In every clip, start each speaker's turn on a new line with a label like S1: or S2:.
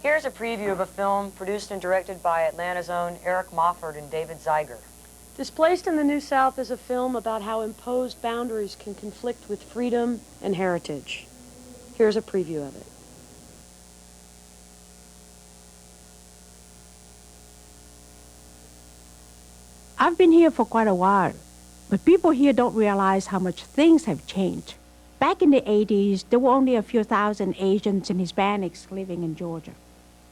S1: Here's a preview of a film produced and directed by Atlanta's own Eric Mofford and David Zeiger. Displaced in the New South is a film about how imposed boundaries can conflict with freedom and heritage. Here's a preview of it.
S2: I've been here for quite a while, but people here don't realize how much things have changed. Back in the 80s, there were only a few thousand Asians and Hispanics living in Georgia.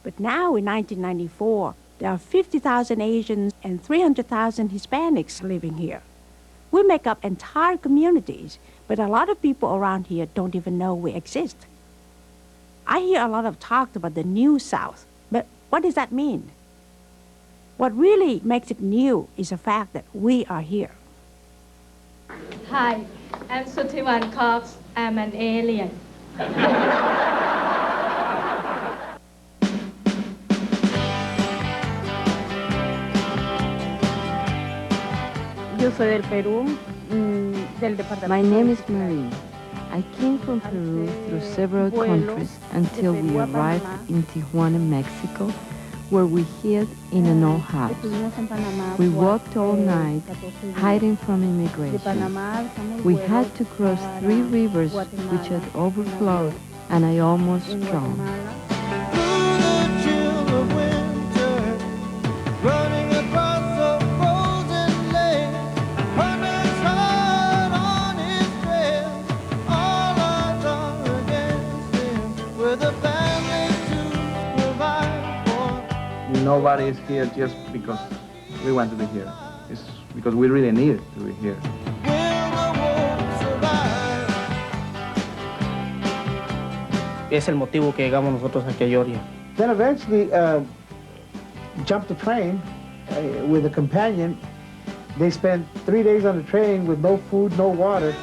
S2: But now, in 1994, there are 50,000 Asians and 300,000 Hispanics living here. We make up entire communities, but a lot of people around here don't even know we exist. I hear a lot of talk about the New South, but what does that mean? What really makes it new is the fact that we are here.
S3: Hi, I'm Sutiwan Cox. I'm an alien.
S2: Yo soy del Perú, del departamento.
S4: My name is Marie. I came from Peru through several countries until we arrived in Tijuana, Mexico, where we hid in an old house. We walked all night, hiding from immigration. We had to cross 3 rivers which had overflowed, and I almost drowned.
S5: Nobody is here just because we want to be here. It's because we really need to be here.
S6: Es el motivo que llegamos nosotros aquí a Georgia.
S7: Then eventually jumped the train with a companion. They spent 3 days on the train with no food, no water.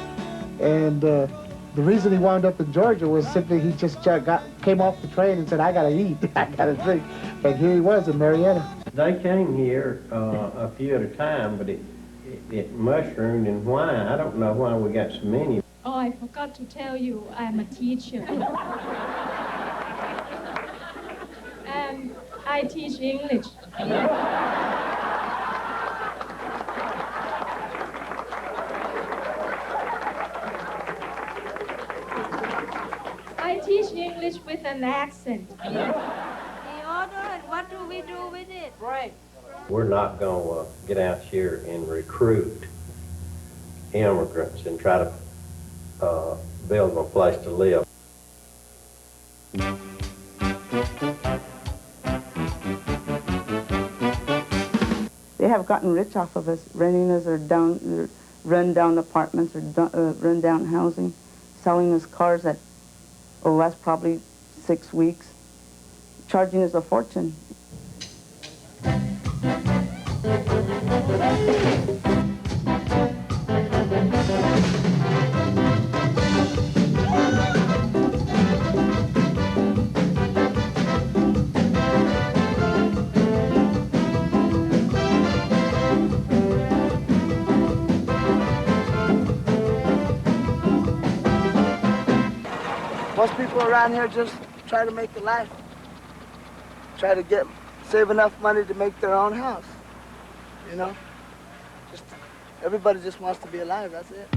S7: And the reason he wound up in Georgia was simply he just came off the train and said, I gotta eat, I gotta drink. And here he was in Marietta.
S8: They came here a few at a time, but it mushroomed, and why? I don't know why we got so many.
S3: Oh, I forgot to tell you, I'm a teacher. I teach English. I teach English with an accent.
S9: And what do we do with it?
S3: Right.
S8: We're not going to get out here and recruit immigrants and try to build them a place to live.
S10: They have gotten rich off of us, renting us or run-down apartments or run-down housing, selling us cars that will last probably 6 weeks, charging us a fortune.
S7: Most people around here just try to make a life. Try to save enough money to make their own house. You know? Everybody just wants to be alive, that's it.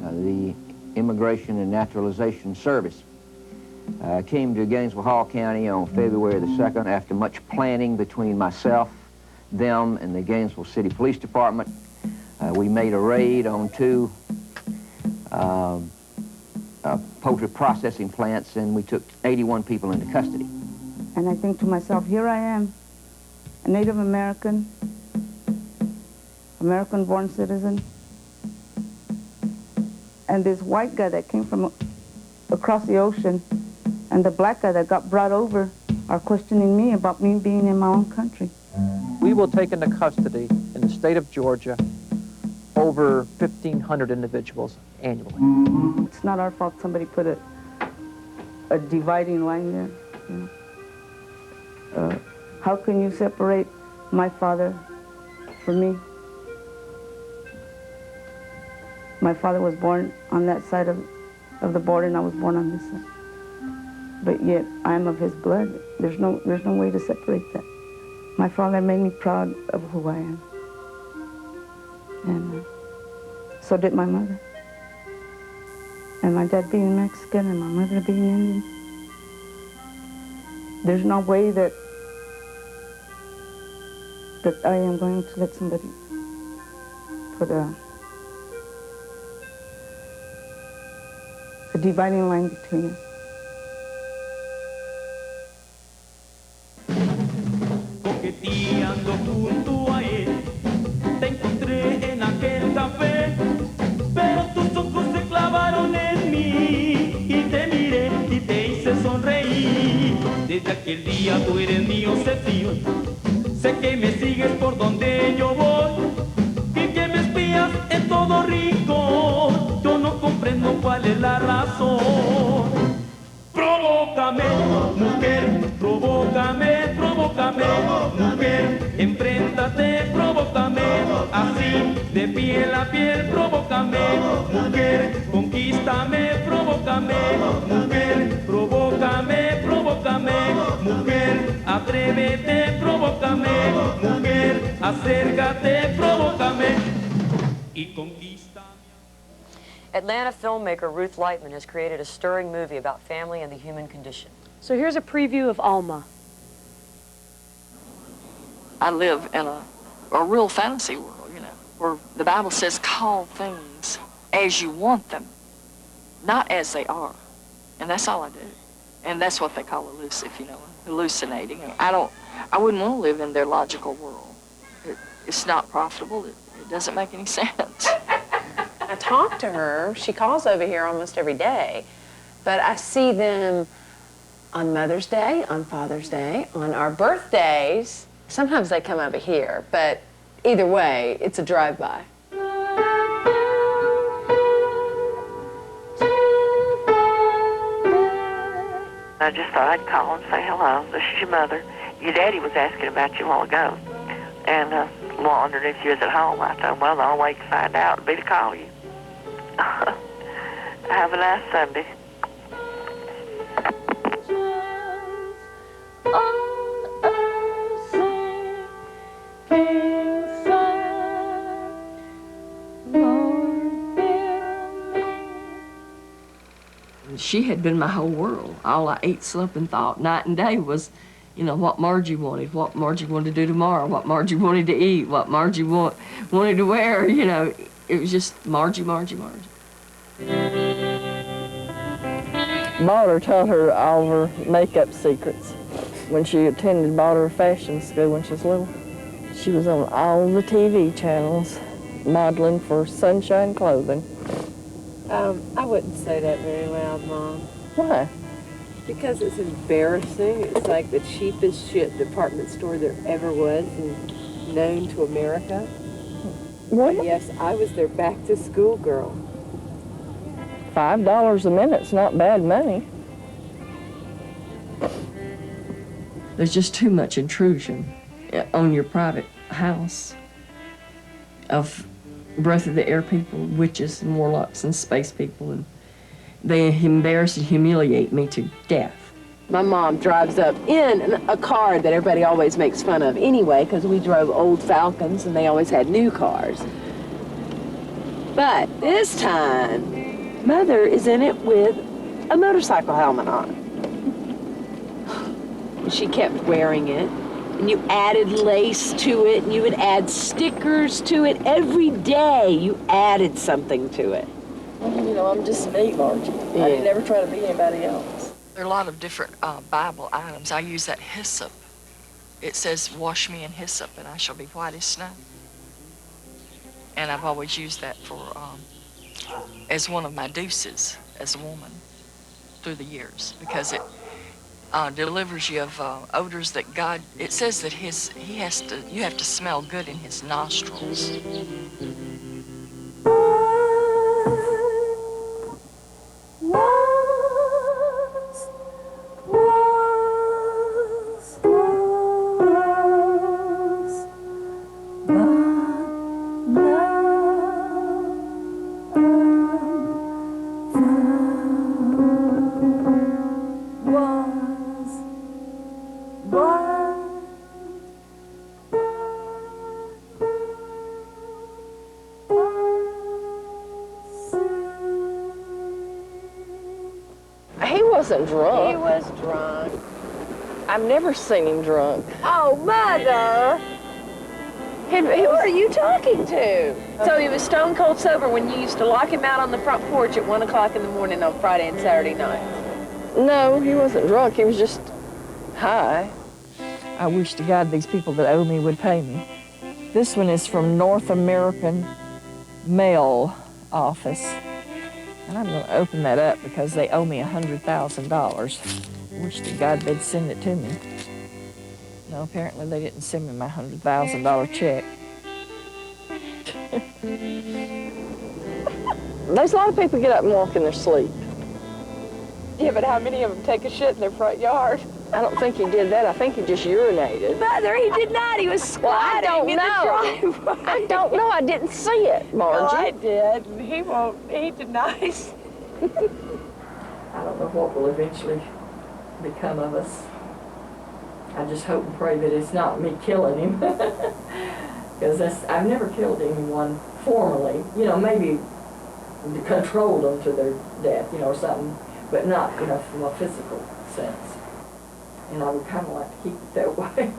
S11: The Immigration and Naturalization Service came to Gainesville Hall County on February the 2nd after much planning between myself, them, and the Gainesville City Police Department. We made a raid on 2 poultry processing plants, and we took 81 people into custody.
S10: And I think to myself, here I am, a Native American, American-born citizen, and this white guy that came from across the ocean and the black guy that got brought over are questioning me about me being in my own country.
S6: We will take into custody in the state of Georgia over 1,500 individuals annually.
S10: It's not our fault somebody put a dividing line there. You know? How can you separate my father from me? My father was born on that side of of the border, and I was born on this side. But yet, I'm of his blood. There's no way to separate that. My father made me proud of who I am. And so did my mother. And my dad being Mexican and my mother being Indian. There's no way that I am going to let somebody put a dividing line between us.
S12: Coqueteando junto a él, te encontré en aquel café, pero tus ojos se clavaron en mí y te miré y te hice sonreír. Desde aquel día tú eres mi obsesión, sé que me sigues por donde yo voy y que me espías en todo rincón. Yo no comprendo cuál es la razón. Provócame, mujer, provócame, provócame, mujer, enfréntate, provócame, así, de piel a piel, provócame, mujer, conquístame, provócame, mujer, provócame, provócame, mujer, atrévete, provócame, mujer, acércate, provócame y conquístame.
S1: Atlanta filmmaker Ruth Lightman has created a stirring movie about family and the human condition. So here's a preview of Alma.
S13: I live in a real fantasy world, you know, where the Bible says call things as you want them, not as they are. And that's all I do. And that's what they call elusive, you know, hallucinating. I wouldn't want to live in their logical world. It's not profitable. It doesn't make any sense.
S14: I talk to her. She calls over here almost every day. But I see them on Mother's Day, on Father's Day, on our birthdays. Sometimes they come over here, but either way, it's a drive-by.
S15: I just thought I'd call and say hello. This is your mother. Your daddy was asking about you a while ago. And wondered if you was at home. I told him, well, the only way to find out would be to call you. Have a nice Sunday.
S13: She had been my whole world. All I ate, slept, and thought night and day was, you know, what Margie wanted to do tomorrow, what Margie wanted to eat, what Margie wanted to wear, you know. It was just Margie, Margie, Margie.
S16: Mother taught her all her makeup secrets when she attended Balder Fashion School when she was little. She was on all the TV channels modeling for Sunshine Clothing.
S17: I wouldn't say that very loud, Mom.
S16: Why?
S17: Because it's embarrassing. It's like the cheapest shit department store there ever was and known to America.
S16: What?
S17: Yes, I was their back-to-school girl.
S16: $5 a minute's not bad money.
S13: There's just too much intrusion on your private house of breath of the air people, witches and warlocks and space people, and they embarrass and humiliate me to death.
S17: My mom drives up in a car that everybody always makes fun of anyway, because we drove old Falcons and they always had new cars. But this time, Mother is in it with a motorcycle helmet on. And she kept wearing it. And you added lace to it, and you would add stickers to it. Every day you added something to it.
S16: Well, you know, I'm just me, Margie.
S17: Yeah.
S16: I never try to be anybody else.
S13: There are a lot of different Bible items. I use that hyssop. It says, wash me in hyssop and I shall be white as snow. And I've always used that for, as one of my deuces as a woman through the years, because it delivers you of odors that God, it says that you have to smell good in his nostrils.
S16: wasn't drunk.
S14: He was drunk.
S16: I've never seen him drunk.
S14: Oh, Mother! Who are you talking to? So he was stone cold sober when you used to lock him out on the front porch at 1 o'clock in the morning on Friday and Saturday nights?
S16: No, he wasn't drunk. He was just high. I wish to God these people that owe me would pay me. This one is from North American Mail Office. And I'm going to open that up because they owe me $100,000. I wish to God they'd send it to me. No, apparently they didn't send me my $100,000 check. There's a lot of people get up and walk in their sleep.
S14: Yeah, but how many of them take a shit in their front yard?
S16: I don't think he did that. I think he just urinated.
S14: Mother, he did not. He was squatting in the driveway.
S16: I don't know. I didn't see it, Margie.
S14: Oh, I did. He denies.
S16: I don't know what will eventually become of us. I just hope and pray that it's not me killing him. Because I've never killed anyone formally. You know, maybe controlled them to their death, you know, or something, but not, you know, from a physical sense. And I would kind of like to keep it that way.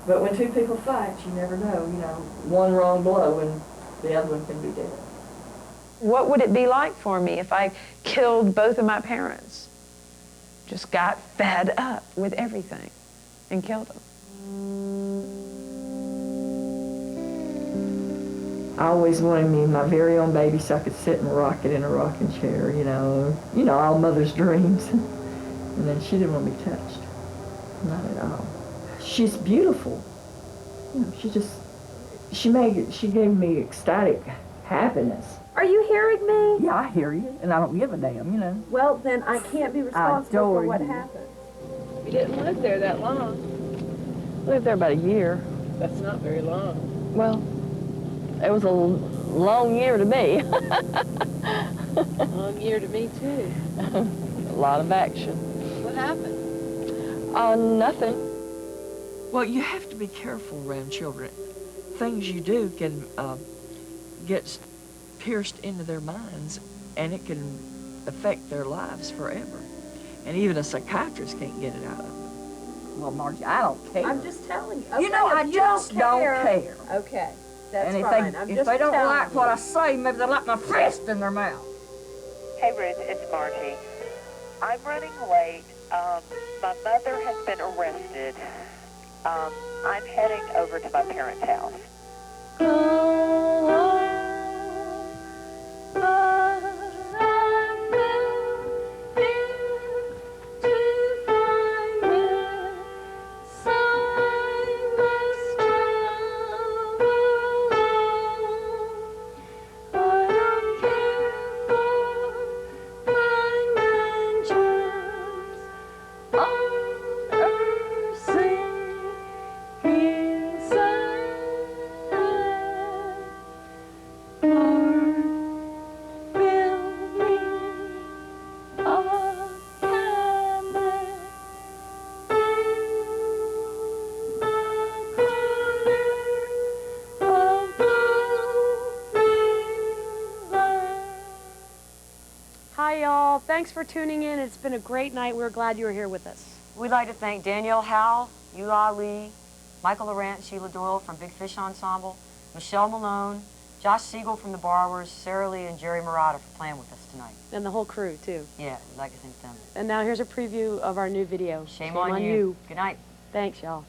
S16: But when two people fight, you never know, you know, one wrong blow and the other one can be dead.
S14: What would it be like for me if I killed both of my parents? Just got fed up with everything and killed them.
S16: I always wanted me my very own baby so I could sit and rock it in a rocking chair, you know, all mother's dreams. And then she didn't want to be touched, not at all. She's beautiful. You know, she gave me ecstatic happiness.
S14: Are you hearing me?
S16: Yeah, I hear you, and I don't give a damn, you know.
S14: Well, then I can't be responsible for what
S16: you.
S14: happened. You didn't live there that long.
S16: Lived there about a year.
S14: That's not very long.
S16: Well, it was a long year to me.
S14: Long year to me, too.
S16: A lot of action.
S14: What happened?
S16: Nothing. Well, you have to be careful around children. Things you do can get pierced into their minds, and it can affect their lives forever. And even a psychiatrist can't get it out of them. Well, Margie, I don't care.
S14: I'm just telling you. Okay,
S16: You know, I just don't care.
S14: Okay, that's
S16: And if
S14: fine.
S16: if they don't like what I say, maybe they'll like my fist in their mouth.
S15: Hey, Ruth, it's Margie. I'm running late. My mother has been arrested. I'm heading over to my parents' house.
S1: Hi, y'all. Thanks for tuning in. It's been a great night. We're glad you were here with us. We'd like to thank Danielle Howell, Eula Lee, Michael Laurent, Sheila Doyle from Big Fish Ensemble, Michelle Malone, Josh Siegel from The Borrowers, Sarah Lee, and Jerry Murata for playing with us tonight. And the whole crew, too.
S15: Yeah, we'd like to thank them.
S1: And now here's a preview of our new video.
S15: Shame on you. Good night.
S1: Thanks, y'all.